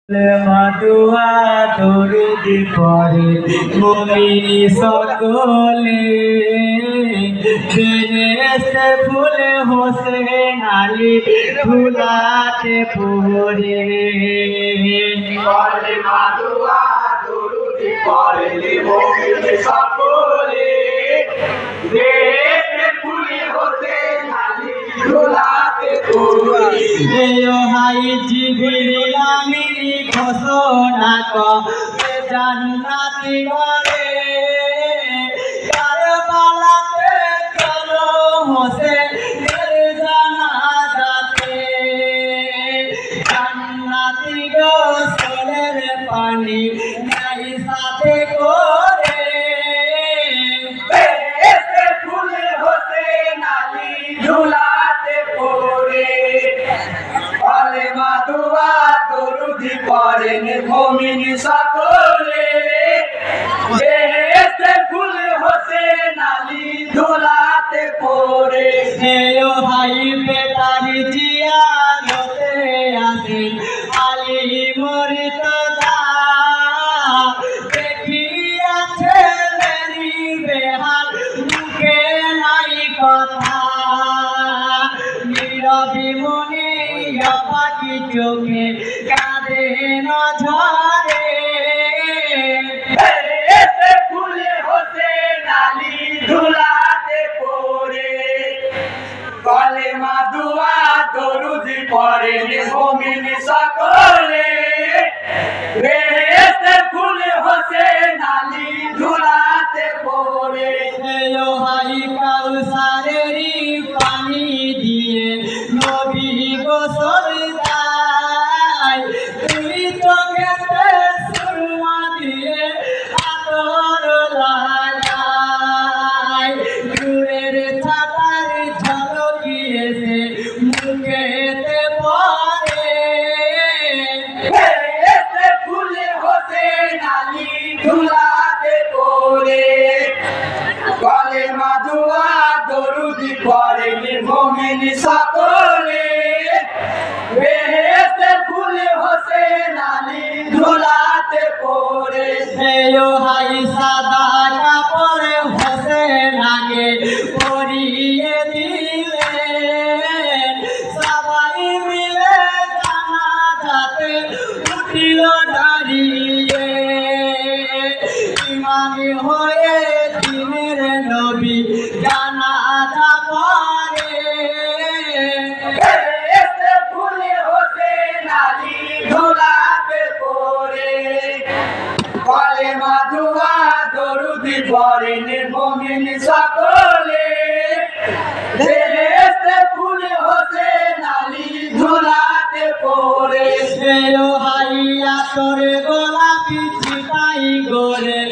মাদুয়া দরুদি পড়ে মুমিনি সকলে বেহেশতে ফুলে হোসেন আলী ধুলাতে পড়ে মাদুয়া দরুদি পড়ে মুমিনি সকলে বেহেশতে ফুলে হোসেন আলী ধুলাতে পড়ে হাই জিবরিল আমিনি ঘোষণা করে জান্নাতি ঘরে কারবালাতে চলো হোসেনের জানাজাতে জান্নাতি গোসলের পানি নাই সাথে করে বেহেশতে ফুলে হোসেন আলী ধুলাতে পড়ে মাদুয়া দরুদি পড়েন মুমিনি সকলে বেহেশতে ফুলে হোসেন আলী ধুলাতে পড়ে ভাই বেটার জিয়ারতে আসেন আলী মুর্তজা দেখিয়াছে মেরি বেহাল মুখে নাই কথা নীরবি মনে পাখি চোখে কাঁদে নঝরে বেহেশতে ফুলে হোসেন আলী ধুলাতে পড়ে মাদুয়া দরুদি পড়েন মুমিনি সকলে বেহেশতে ফুলে হোসেন আলী ধুলাতে পড়ে হাই কাউসারেরই পানি দিয়ে নবী গোসল দেয় তুই চোখেতে সুরমা দিয়ে আতর লাগায় দূরের ছাতার ঝলকিয়েছে মুখেতে পড়ে বেহেশতে ফুলে হোসেন আলী ধুলাতে পড়ে মাদুয়া দরুদি পড়েন মুমিনি সকলে বেহেশতে ফুলে হোসেন আলী ধুলাতে পড়ে হাই সাদা কাপড়ে হোসেন আগে পরিয়ে দিলেন সবাই মিলে জানাজাতে উঠিল দাঁড়িয়ে ইমামি হয়ে দিনের নবী জানাজা পড়ে বেহেশতে ফুলে হোসেন আলী ধুলাতে পড়ে মাদুয়া দরুদি পড়েন মুমিনি সকলে বেহেশতে ফুলে হোসেন আলী ধুলাতে পড়ে হাই আতর গোলাপি চিতাই গোরে